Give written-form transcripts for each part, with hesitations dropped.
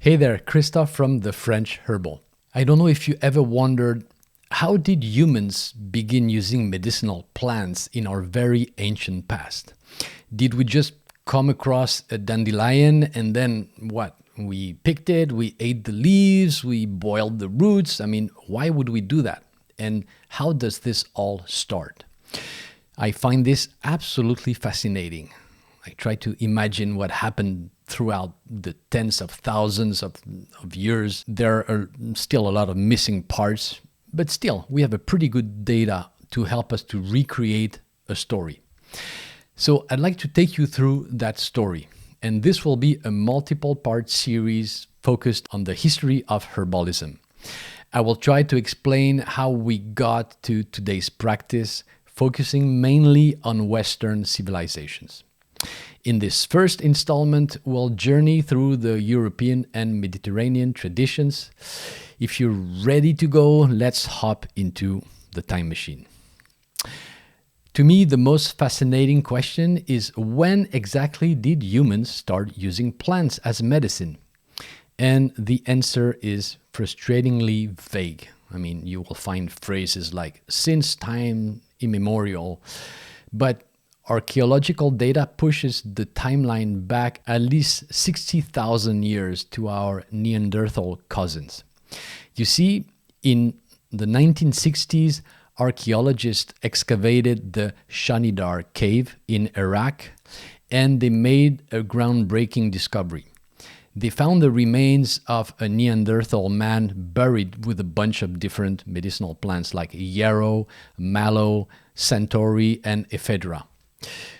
Hey there, Christophe from the French Herbal. I don't know if you ever wondered, how did humans begin using medicinal plants in our very ancient past? Did we just come across a dandelion and then what? We picked it, we ate the leaves, we boiled the roots. I mean, why would we do that? And how does this all start? I find this absolutely fascinating. I try to imagine what happened throughout the tens of thousands of years. There are still a lot of missing parts, but still, we have a pretty good data to help us to recreate a story. So I'd like to take you through that story. And this will be a multiple-part series focused on the history of herbalism. I will try to explain how we got to today's practice, focusing mainly on Western civilizations. In this first installment, we'll journey through the European and Mediterranean traditions. If you're ready to go, let's hop into the time machine. To me, the most fascinating question is, when exactly did humans start using plants as medicine? And the answer is frustratingly vague. I mean, you will find phrases like "since time immemorial," but archaeological data pushes the timeline back at least 60,000 years to our Neanderthal cousins. You see, in the 1960s, archaeologists excavated the Shanidar cave in Iraq, and they made a groundbreaking discovery. They found the remains of a Neanderthal man buried with a bunch of different medicinal plants like yarrow, mallow, centauri, and ephedra.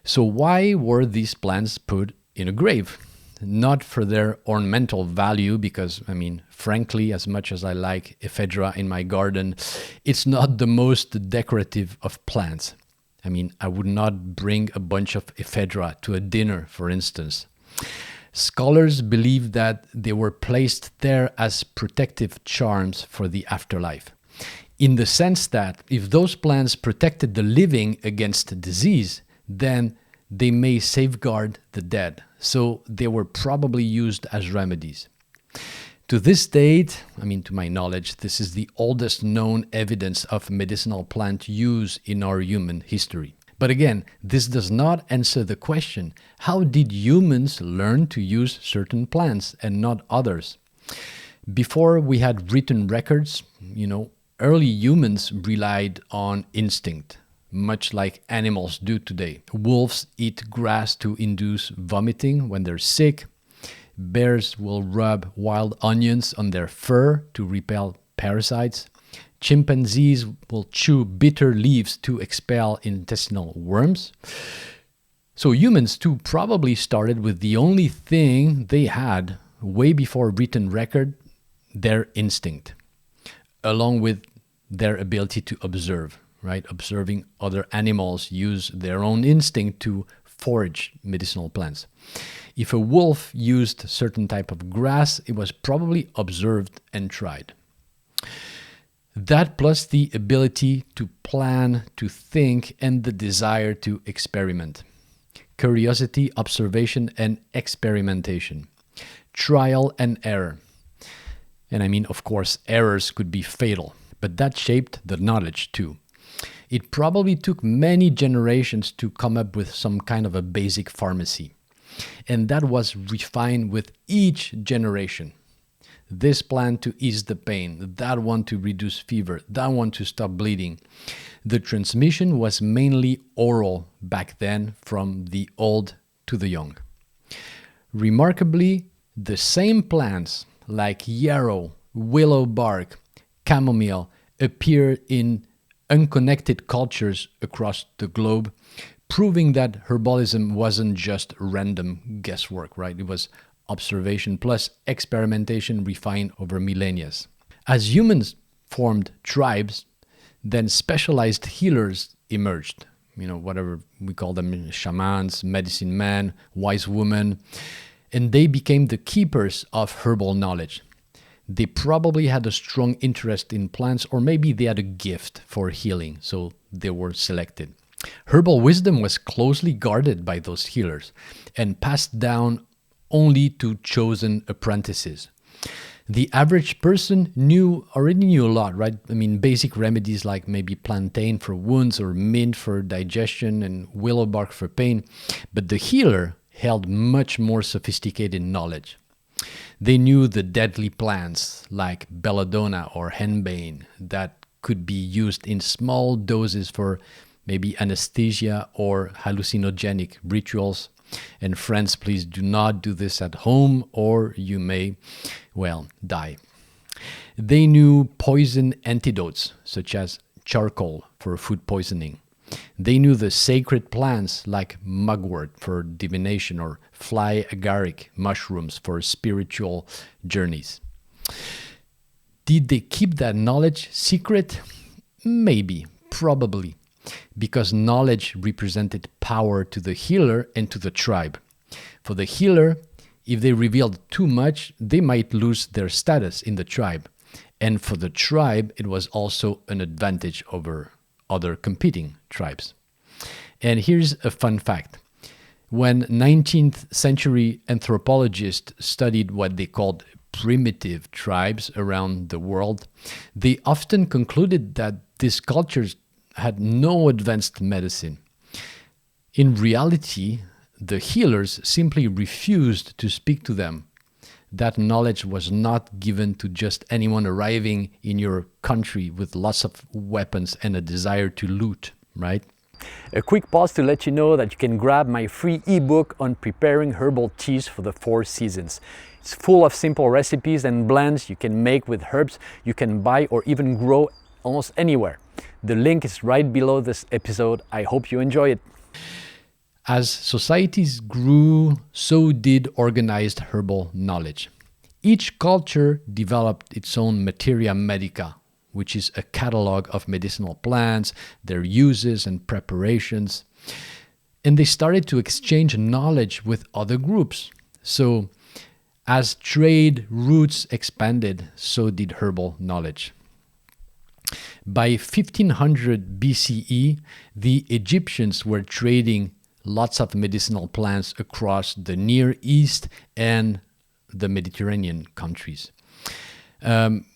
So why were these plants put in a grave? Not for their ornamental value, because, I mean, frankly, as much as I like ephedra in my garden, it's not the most decorative of plants. I mean, I would not bring a bunch of ephedra to a dinner, for instance. Scholars believe that they were placed there as protective charms for the afterlife, in the sense that if those plants protected the living against disease, then they may safeguard the dead. So they were probably used as remedies. To this date, I mean, to my knowledge, this is the oldest known evidence of medicinal plant use in our human history. But again, this does not answer the question, how did humans learn to use certain plants and not others? Before we had written records, early humans relied on instinct, much like animals do today. Wolves eat grass to induce vomiting when they're sick. Bears will rub wild onions on their fur to repel parasites. Chimpanzees will chew bitter leaves to expel intestinal worms. So humans too probably started with the only thing they had way before written record, their instinct, along with their ability to observe. Right? Observing other animals use their own instinct to forage medicinal plants. If a wolf used a certain type of grass, it was probably observed and tried. That plus the ability to plan, to think, and the desire to experiment. Curiosity, observation, and experimentation. Trial and error. And I mean, of course, errors could be fatal, but that shaped the knowledge too. It probably took many generations to come up with some kind of a basic pharmacy. And that was refined with each generation. This plant to ease the pain, that one to reduce fever, that one to stop bleeding. The transmission was mainly oral back then, from the old to the young. Remarkably, the same plants like yarrow, willow bark, chamomile appear in unconnected cultures across the globe, proving that herbalism wasn't just random guesswork, right? It was observation plus experimentation refined over millennia. As humans formed tribes, then specialized healers emerged. Whatever we call them, shamans, medicine men, wise women, and they became the keepers of herbal knowledge. They probably had a strong interest in plants, or maybe they had a gift for healing, so they were selected. Herbal wisdom was closely guarded by those healers and passed down only to chosen apprentices. The average person already knew a lot, right? I mean, basic remedies like maybe plantain for wounds or mint for digestion and willow bark for pain. But the healer held much more sophisticated knowledge. They knew the deadly plants like belladonna or henbane that could be used in small doses for maybe anesthesia or hallucinogenic rituals. And friends, please do not do this at home or you may, well, die. They knew poison antidotes such as charcoal for food poisoning. They knew the sacred plants like mugwort for divination or fly agaric mushrooms for spiritual journeys. Did they keep that knowledge secret? Maybe, probably, because knowledge represented power to the healer and to the tribe. For the healer, if they revealed too much, they might lose their status in the tribe. And for the tribe, it was also an advantage over other competing tribes. And here's a fun fact. When 19th century anthropologists studied what they called primitive tribes around the world, they often concluded that these cultures had no advanced medicine. In reality, the healers simply refused to speak to them. That knowledge was not given to just anyone arriving in your country with lots of weapons and a desire to loot, right? A quick pause to let you know that you can grab my free ebook on preparing herbal teas for the 4 seasons. It's full of simple recipes and blends you can make with herbs you can buy or even grow almost anywhere. The link is right below this episode. I hope you enjoy it. As societies grew, so did organized herbal knowledge. Each culture developed its own Materia Medica, which is a catalog of medicinal plants, their uses and preparations. And they started to exchange knowledge with other groups. So, as trade routes expanded, so did herbal knowledge. By 1500 BCE, the Egyptians were trading lots of medicinal plants across the Near East and the Mediterranean countries.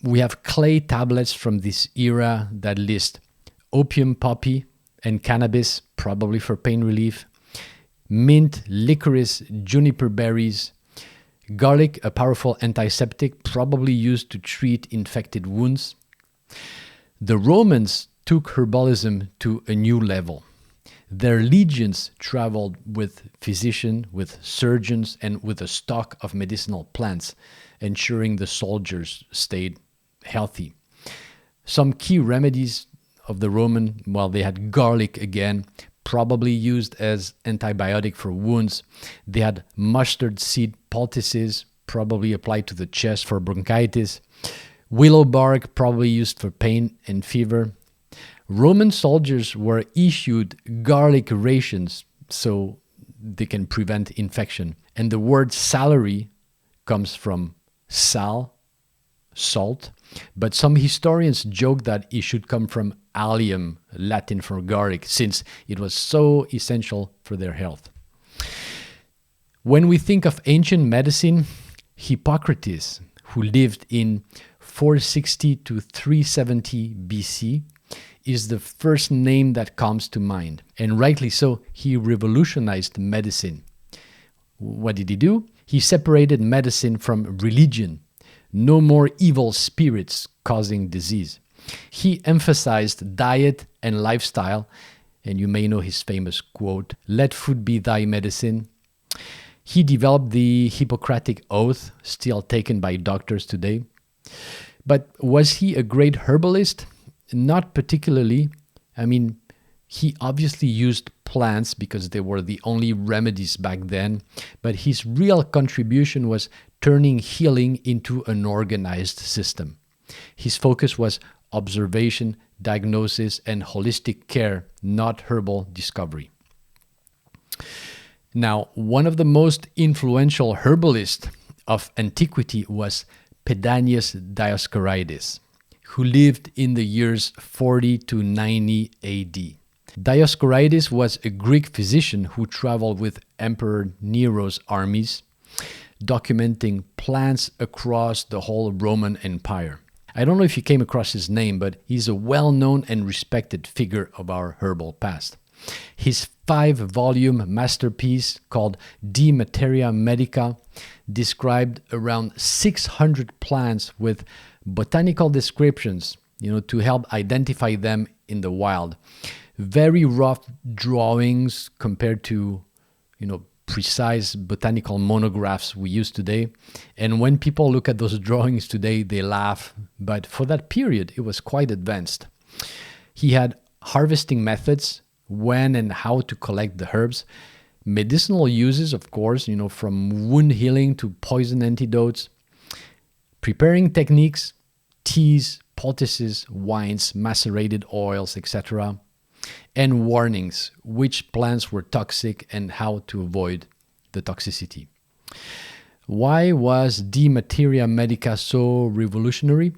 We have clay tablets from this era that list opium poppy and cannabis, probably for pain relief, mint, licorice, juniper berries, garlic, a powerful antiseptic, probably used to treat infected wounds. The Romans took herbalism to a new level. Their legions traveled with physicians, with surgeons, and with a stock of medicinal plants, ensuring the soldiers stayed healthy. Some key remedies of the Roman, well, they had garlic again, probably used as antibiotic for wounds. They had mustard seed poultices, probably applied to the chest for bronchitis. Willow bark, probably used for pain and fever. Roman soldiers were issued garlic rations so they can prevent infection. And the word salary comes from sal, salt, but some historians joke that it should come from allium, Latin for garlic, since it was so essential for their health. When we think of ancient medicine, Hippocrates, who lived in 460 to 370 BC, is the first name that comes to mind. And rightly so, he revolutionized medicine. What did he do? He separated medicine from religion. No more evil spirits causing disease. He emphasized diet and lifestyle, and you may know his famous quote, "Let food be thy medicine." He developed the Hippocratic oath, still taken by doctors today. But was he a great herbalist? Not particularly. I mean, he obviously used plants because they were the only remedies back then, but his real contribution was turning healing into an organized system. His focus was observation, diagnosis, and holistic care, not herbal discovery. Now, one of the most influential herbalists of antiquity was Pedanius Dioscorides, who lived in the years 40 to 90 AD. Dioscorides was a Greek physician who traveled with Emperor Nero's armies. documenting plants across the whole Roman Empire. I don't know if you came across his name, but he's a well-known and respected figure of our herbal past. His 5-volume masterpiece called De Materia Medica described around 600 plants with botanical descriptions, to help identify them in the wild. Very rough drawings compared to, precise botanical monographs we use today. And when people look at those drawings today, they laugh. But for that period, it was quite advanced. He had harvesting methods, when and how to collect the herbs, medicinal uses, of course, from wound healing to poison antidotes, preparing techniques, teas, poultices, wines, macerated oils, etc., and warnings, which plants were toxic and how to avoid the toxicity. Why was De Materia Medica so revolutionary?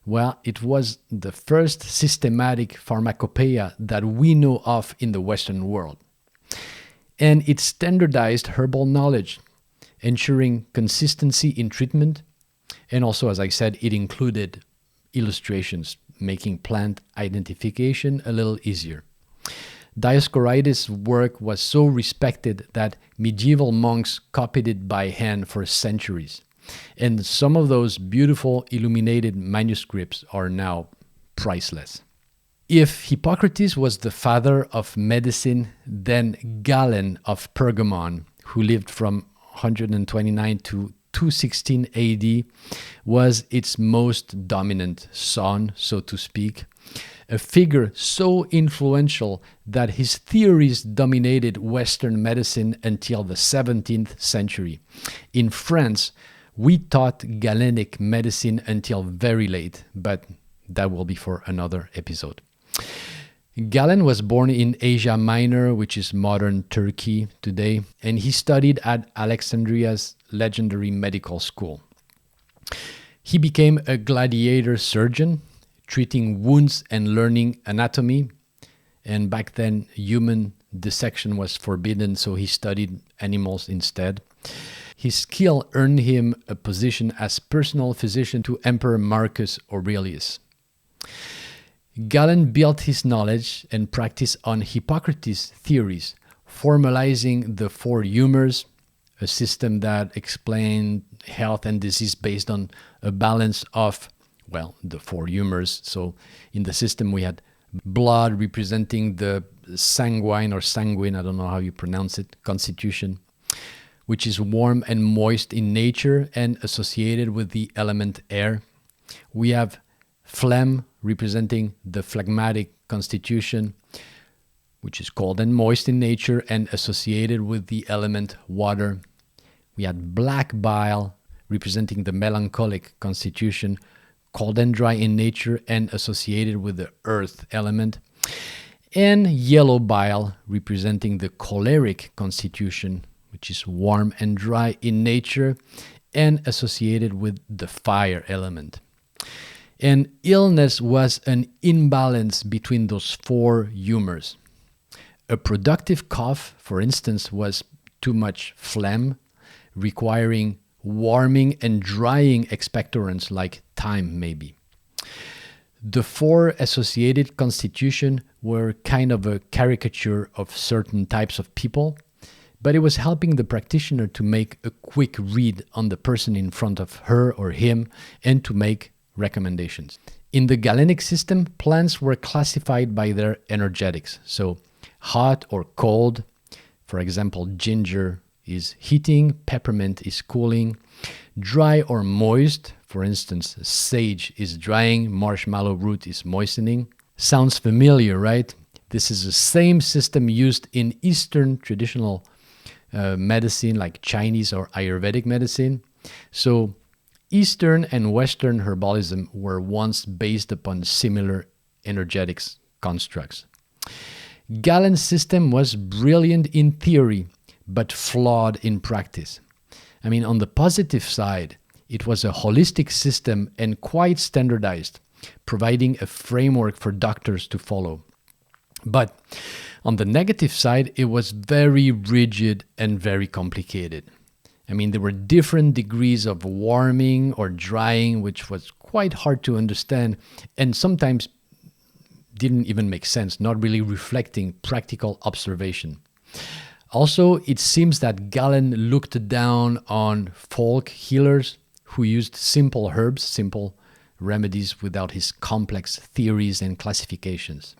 Well, it was the first systematic pharmacopoeia that we know of in the Western world. And it standardized herbal knowledge, ensuring consistency in treatment. And also, as I said, it included illustrations, making plant identification a little easier. Dioscorides' work was so respected that medieval monks copied it by hand for centuries. And some of those beautiful illuminated manuscripts are now priceless. If Hippocrates was the father of medicine, then Galen of Pergamon, who lived from 129 to 216 AD, was its most dominant son, so to speak, a figure so influential that his theories dominated Western medicine until the 17th century. In France, we taught Galenic medicine until very late, but that will be for another episode. Galen was born in Asia Minor, which is modern Turkey today, and he studied at Alexandria's legendary medical school. He became a gladiator surgeon, treating wounds and learning anatomy. And back then, human dissection was forbidden, so he studied animals instead. His skill earned him a position as personal physician to Emperor Marcus Aurelius. Galen built his knowledge and practice on Hippocrates' theories, formalizing the 4 humors, a system that explained health and disease based on a balance of, the 4 humors. So in the system we had blood representing the sanguine, I don't know how you pronounce it, constitution, which is warm and moist in nature and associated with the element air. We have phlegm representing the phlegmatic constitution, which is cold and moist in nature and associated with the element water. We had black bile representing the melancholic constitution, cold and dry in nature and associated with the earth element. And yellow bile representing the choleric constitution, which is warm and dry in nature and associated with the fire element. And illness was an imbalance between those 4 humors. A productive cough, for instance, was too much phlegm, requiring warming and drying expectorants like thyme maybe. The 4 associated constitutions were kind of a caricature of certain types of people, but it was helping the practitioner to make a quick read on the person in front of her or him and to make recommendations. In the Galenic system, plants were classified by their energetics. So hot or cold, for example, ginger is heating, peppermint is cooling. Dry or moist, for instance, sage is drying, marshmallow root is moistening. Sounds familiar, right? This is the same system used in Eastern traditional medicine like Chinese or Ayurvedic medicine. So Eastern and Western herbalism were once based upon similar energetics constructs. Galen's system was brilliant in theory, but flawed in practice. On the positive side, it was a holistic system and quite standardized, providing a framework for doctors to follow. But on the negative side, it was very rigid and very complicated. I mean, there were different degrees of warming or drying, which was quite hard to understand and sometimes didn't even make sense, not really reflecting practical observation. Also, it seems that Galen looked down on folk healers who used simple herbs, simple remedies without his complex theories and classifications.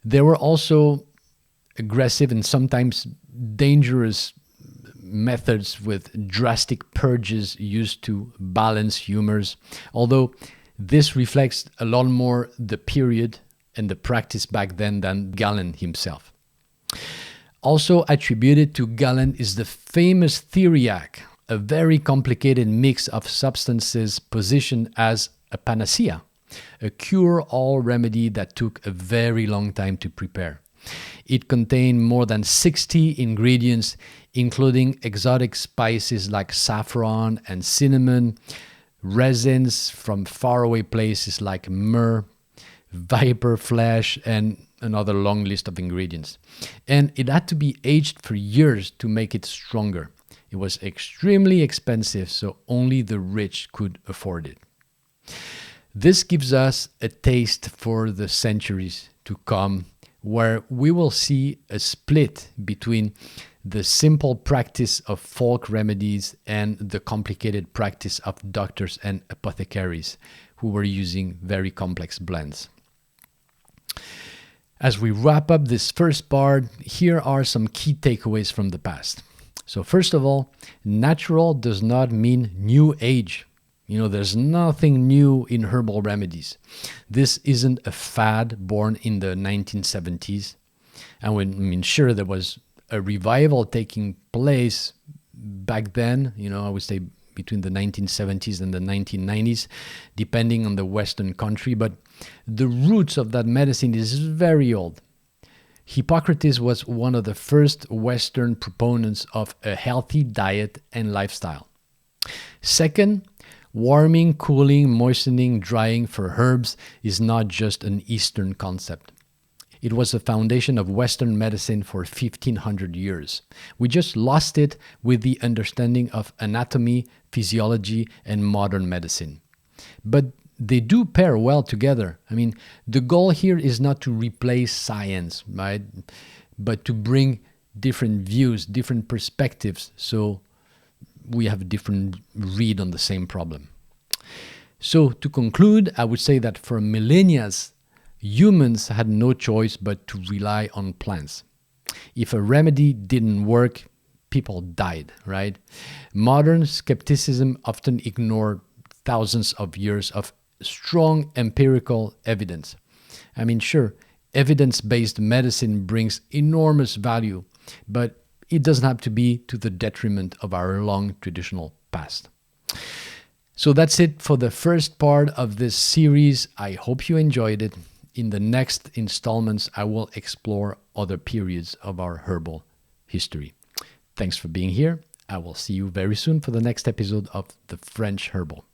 There were also aggressive and sometimes dangerous methods with drastic purges used to balance humors, although this reflects a lot more the period and the practice back then than Galen himself. Also attributed to Galen is the famous theriac, a very complicated mix of substances positioned as a panacea, a cure-all remedy that took a very long time to prepare. It contained more than 60 ingredients, including exotic spices like saffron and cinnamon, resins from faraway places like myrrh, viper flesh, and another long list of ingredients. And it had to be aged for years to make it stronger. It was extremely expensive, so only the rich could afford it. This gives us a taste for the centuries to come, where we will see a split between the simple practice of folk remedies and the complicated practice of doctors and apothecaries who were using very complex blends. As we wrap up this first part, here are some key takeaways from the past. So first of all, natural does not mean new age. There's nothing new in herbal remedies. This isn't a fad born in the 1970s. And sure, there was a revival taking place back then, I would say between the 1970s and the 1990s, depending on the Western country. But the roots of that medicine is very old. Hippocrates was one of the first Western proponents of a healthy diet and lifestyle. Second, warming, cooling, moistening, drying for herbs is not just an Eastern concept. It was the foundation of Western medicine for 1,500 years. We just lost it with the understanding of anatomy, physiology, and modern medicine. But they do pair well together. The goal here is not to replace science, right? But to bring different views, different perspectives, so we have a different read on the same problem. So to conclude, I would say that for millennia, humans had no choice but to rely on plants. If a remedy didn't work, people died, right? Modern skepticism often ignored thousands of years of strong empirical evidence. Sure, evidence-based medicine brings enormous value, but it doesn't have to be to the detriment of our long traditional past. So that's it for the first part of this series. I hope you enjoyed it. In the next installments, I will explore other periods of our herbal history. Thanks for being here. I will see you very soon for the next episode of The French Herbal.